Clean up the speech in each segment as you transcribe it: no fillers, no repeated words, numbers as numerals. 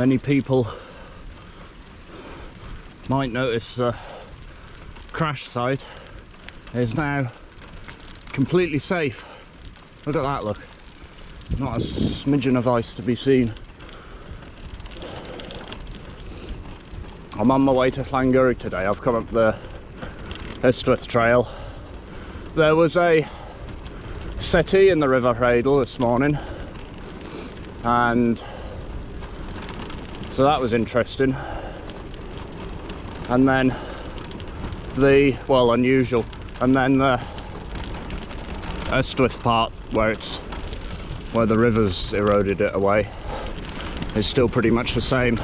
many people might notice the crash site is now completely safe. Look at that, look. Not a smidgen of ice to be seen. I'm on my way to Llangurig today. I've come up the Ystwyth Trail. There was a settee in the River Rheidol this morning, and so that was interesting. And then unusual, and then the Ystwyth part where the river's eroded it away is still pretty much the same.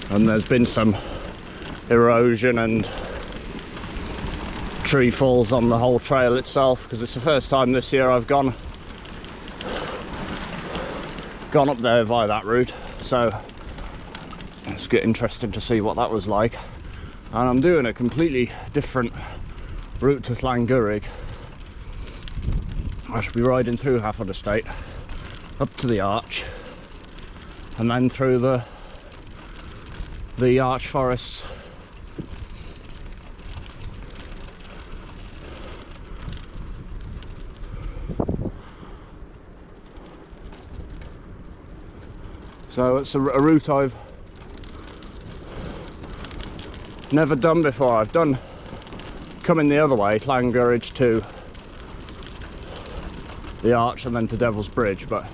And there's been some erosion and tree falls on the whole trail itself, because it's the first time this year I've gone up there via that route, so it's get interesting to see what that was like. And I'm doing a completely different route to Llangurig. I should be riding through Hafod Estate, up to the Arch, and then through the Arch forests. So it's a route I've never done before. I've done coming the other way, Llangurig to the Arch and then to Devil's Bridge, but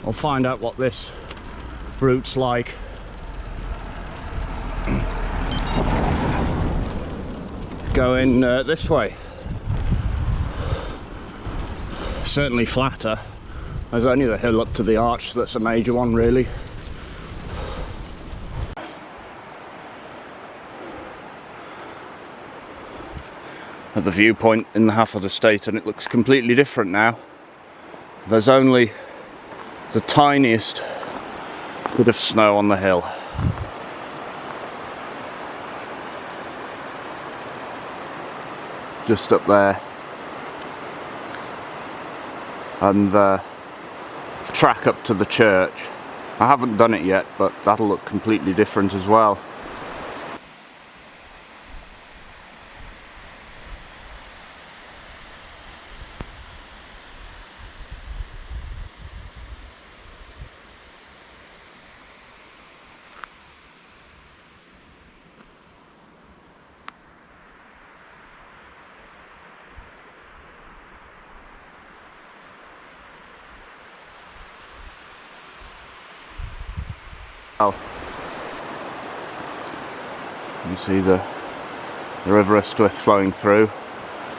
I'll find out what this route's like. Going this way. Certainly flatter. There's only the hill up to the Arch that's a major one, really. At the viewpoint in the Hafod Estate, and it looks completely different now. There's only the tiniest bit of snow on the hill. Just up there. And the track up to the church. I haven't done it yet, but that'll look completely different as well. You see the River Ystwyth flowing through.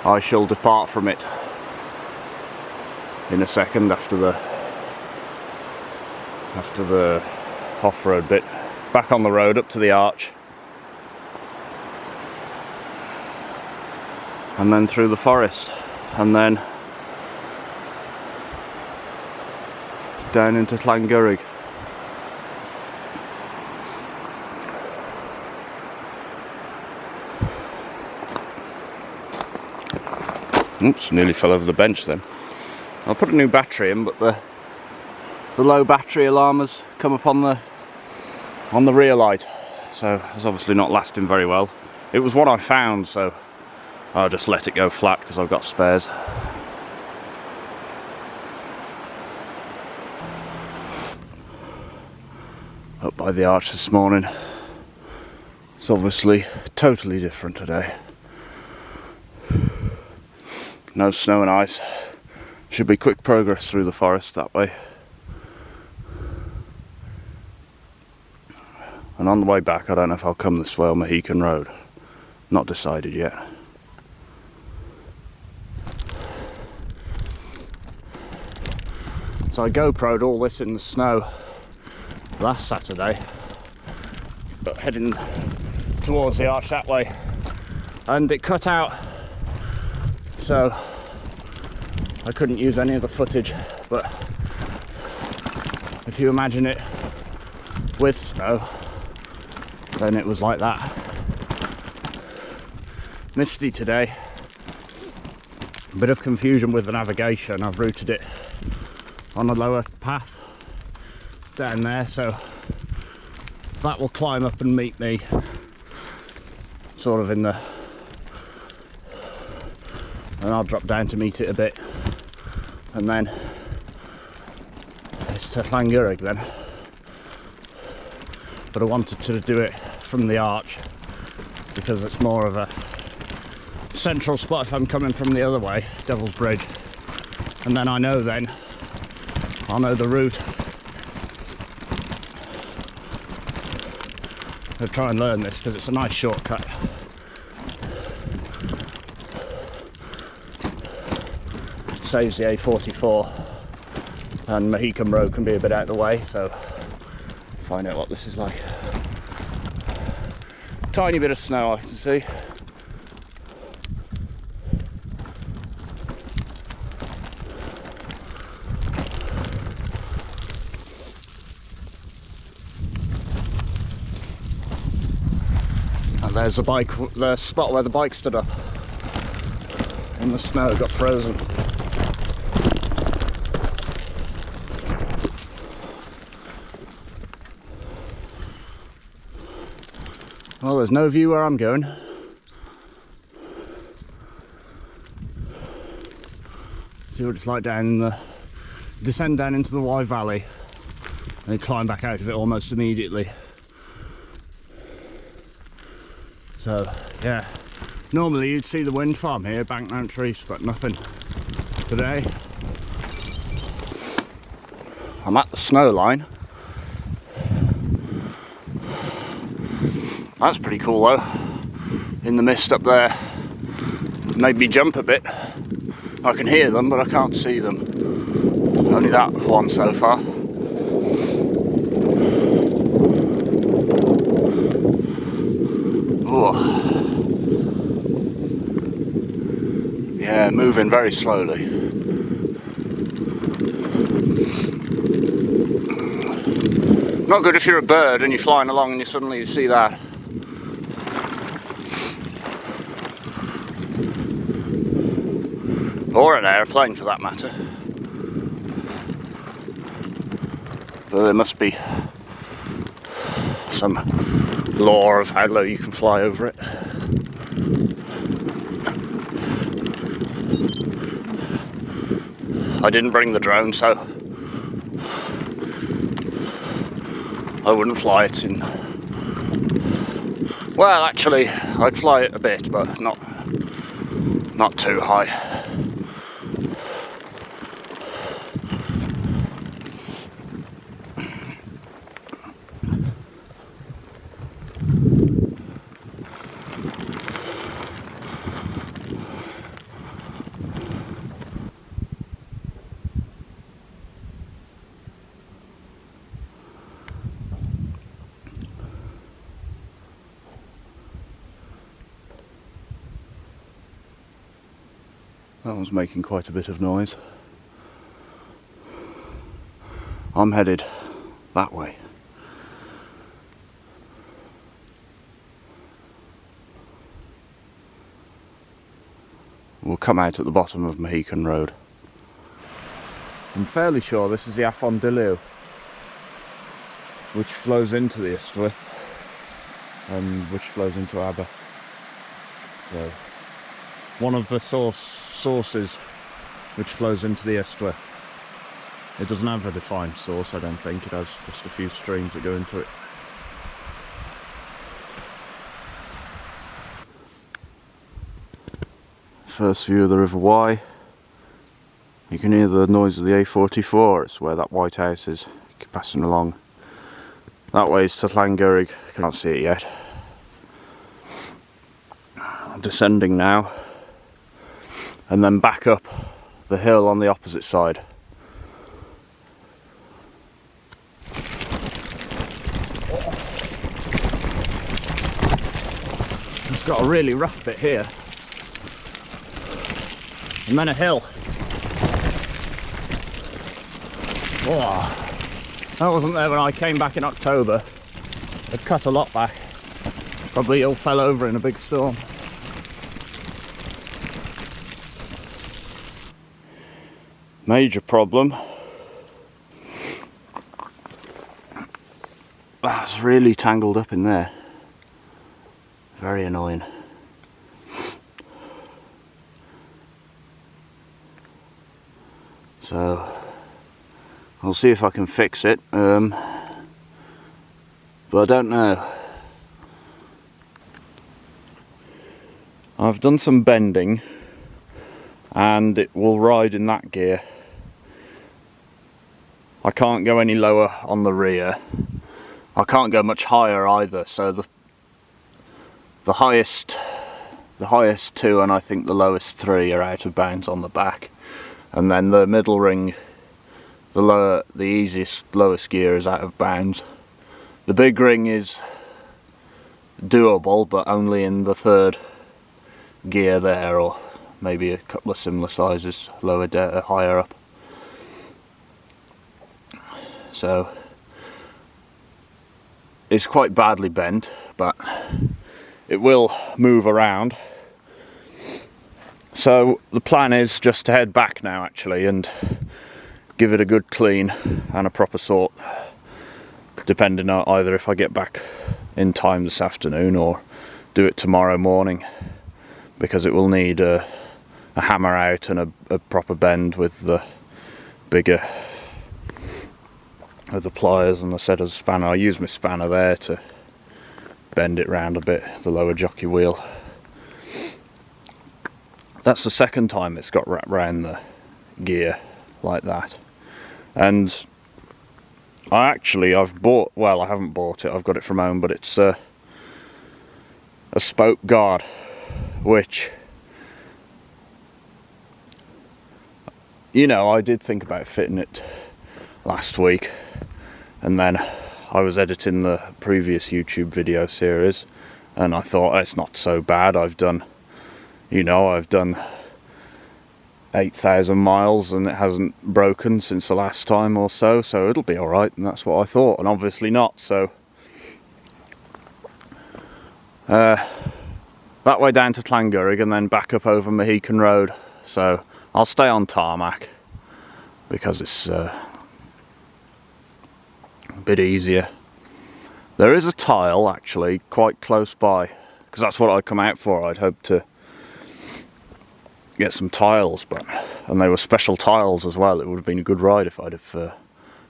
I shall depart from it in a second after the off-road bit. Back on the road up to the Arch, and then through the forest, and then down into Llangurig. Oops, nearly fell over the bench then. I'll put a new battery in, but the low battery alarm has come up on the rear light, so it's obviously not lasting very well. It was what I found, so I'll just let it go flat because I've got spares. Up by the Arch this morning. It's obviously totally different today. No snow and ice. Should be quick progress through the forest that way. And on the way back, I don't know if I'll come this way on Mohican Road. Not decided yet. So I GoPro'd all this in the snow last Saturday, but heading towards the Arch that way, and it cut out. So I couldn't use any of the footage, but if you imagine it with snow, then it was like that. Misty today, A bit of confusion with the navigation. I've routed it on a lower path down there, so that will climb up and meet me sort of in the, and I'll drop down to meet it a bit, and then it's to Llangurig then. But I wanted to do it from the arch because it's more of a central spot if I'm coming from the other way, Devil's Bridge, and then I'll know the route. I'll try and learn this because it's a nice shortcut. Saves the A44, and Mohican Road can be a bit out of the way, so find out what this is like. Tiny bit of snow I can see. And there's the spot where the bike stood up in the snow, got frozen. Well, there's no view where I'm going. See what it's like down in the, descend down into the Wye Valley and then climb back out of it almost immediately. So yeah, normally you'd see the wind farm here, Bankmount Trees, but nothing today. I'm at the snow line. That's pretty cool though, in the mist up there. Made me jump a bit. I can hear them, but I can't see them. Only that one so far. Oh. Yeah, moving very slowly. Not good if you're a bird and you're flying along and you suddenly see that. Or an aeroplane for that matter. But there must be some law of how low you can fly over it. I didn't bring the drone, so I wouldn't fly it in. Well, actually, I'd fly it a bit, but not too high. That one's making quite a bit of noise. I'm headed that way. We'll come out at the bottom of Mohican Road. I'm fairly sure this is the Afon Diliw, which flows into the Ystwyth and which flows into Aber. So, one of the sources which flows into the Ystwyth. It doesn't have a defined source, I don't think. It has just a few streams that go into it. First view of the River Wye. You can hear the noise of the A44. It's where that white house is, passing along. That way is to Llangurig. Can't see it yet. I'm descending now, and then back up the hill on the opposite side. It's got a really rough bit here, and then a hill. Oh, that wasn't there when I came back in October. They've cut a lot back. Probably all fell over in a big storm. Major problem. That's really tangled up in there. Very annoying. So I'll see if I can fix it, but I don't know. I've done some bending and it will ride in that gear. I can't go any lower on the rear. I can't go much higher either, so the highest two and I think the lowest three are out of bounds on the back. And then the middle ring, the lowest gear is out of bounds. The big ring is doable, but only in the third gear there, or maybe a couple of similar sizes higher up. So it's quite badly bent, but it will move around. So the plan is just to head back now actually and give it a good clean and a proper sort, depending on either if I get back in time this afternoon or do it tomorrow morning, because it will need a hammer out and a proper bend with the bigger with the pliers and a set of spanner. I use my spanner there to bend it round a bit, the lower jockey wheel. That's the second time it's got wrapped round the gear like that. And I've bought, well, I haven't bought it, I've got it from home, but it's a spoke guard, which, you know, I did think about fitting it last week, and then I was editing the previous YouTube video series and I thought, oh, it's not so bad. I've done 8,000 miles and it hasn't broken since the last time or so it'll be alright, and that's what I thought, and obviously not. So that way down to Llangurig and then back up over Mohican Road. So I'll stay on tarmac because it's a bit easier. There is a tile actually quite close by, because that's what I'd come out for. I'd hoped to get some tiles, and they were special tiles as well. It would have been a good ride if I'd have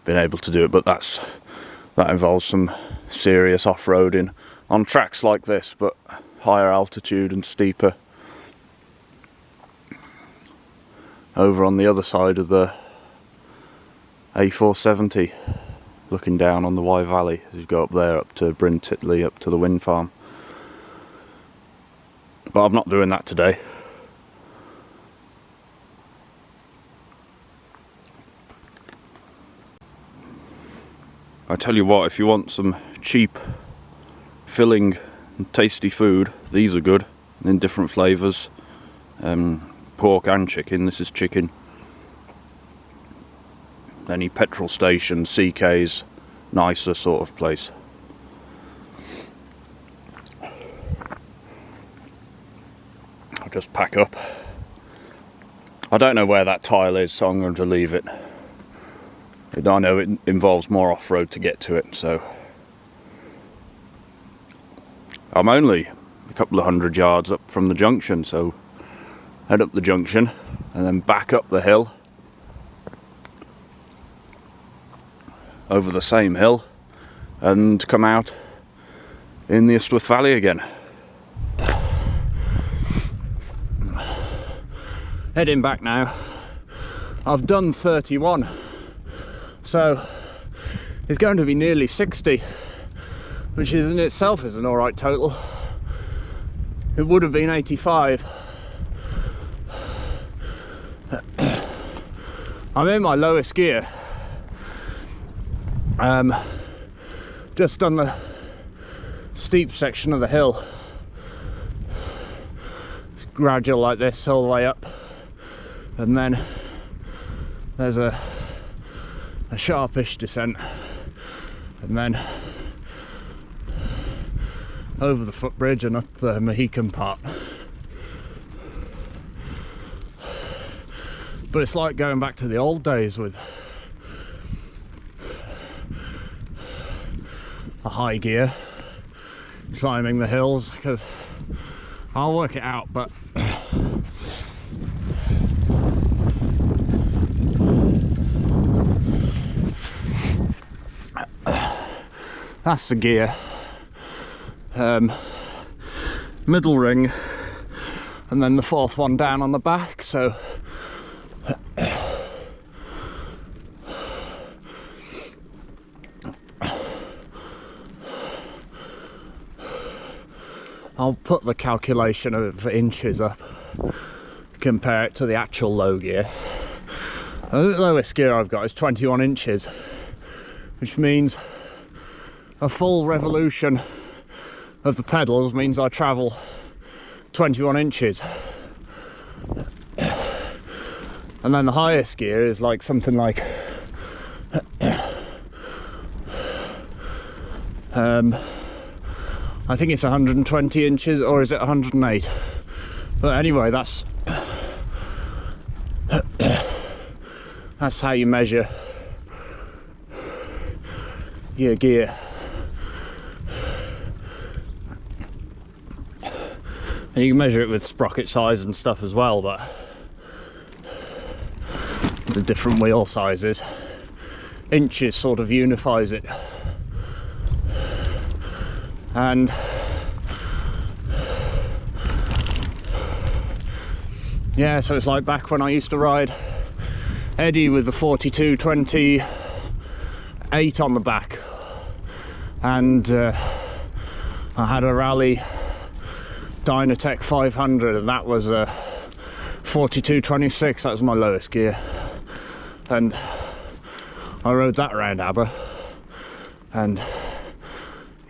been able to do it, but that involves some serious off-roading on tracks like this, but higher altitude and steeper. Over on the other side of the A470, looking down on the Wye Valley as you go up there, up to Bryn Titley, up to the wind farm. But I'm not doing that today. I tell you what, if you want some cheap, filling and tasty food, these are good, in different flavours. Pork and chicken. This is chicken. Any petrol station, CK's, nicer sort of place. I'll just pack up. I don't know where that tile is, so I'm going to leave it. I know it involves more off-road to get to it, so I'm only a couple of 100 yards up from the junction, so head up the junction and then back up the hill, over the same hill, and come out in the Ystwyth Valley again. Heading back now. I've done 31, so it's going to be nearly 60, which is in itself is an alright total. It would have been 85. I'm in my lowest gear. Just on the steep section of the hill. It's gradual like this all the way up, and then there's a sharpish descent, and then over the footbridge and up the Mohican part. But it's like going back to the old days with a high gear, climbing the hills, because I'll work it out, but that's the gear. Middle ring, and then the fourth one down on the back, so I'll put the calculation of inches up, compare it to the actual low gear. The lowest gear I've got is 21 inches, which means a full revolution of the pedals means I travel 21 inches. And then the highest gear is like something like I think it's 120 inches, or is it 108? But anyway, that's how you measure your gear. And you can measure it with sprocket size and stuff as well, but the different wheel sizes, inches sort of unifies it. And yeah, so it's like back when I used to ride Eddie with the 4228 on the back, and I had a Rally Dynatech 500, and that was a 4226. That was my lowest gear, and I rode that around Aber, and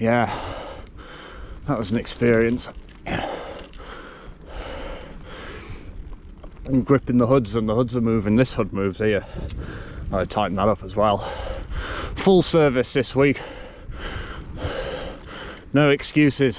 yeah, that was an experience. I'm gripping the hoods, and the hoods are moving. This hood moves here. I tightened that up as well. Full service this week, no excuses.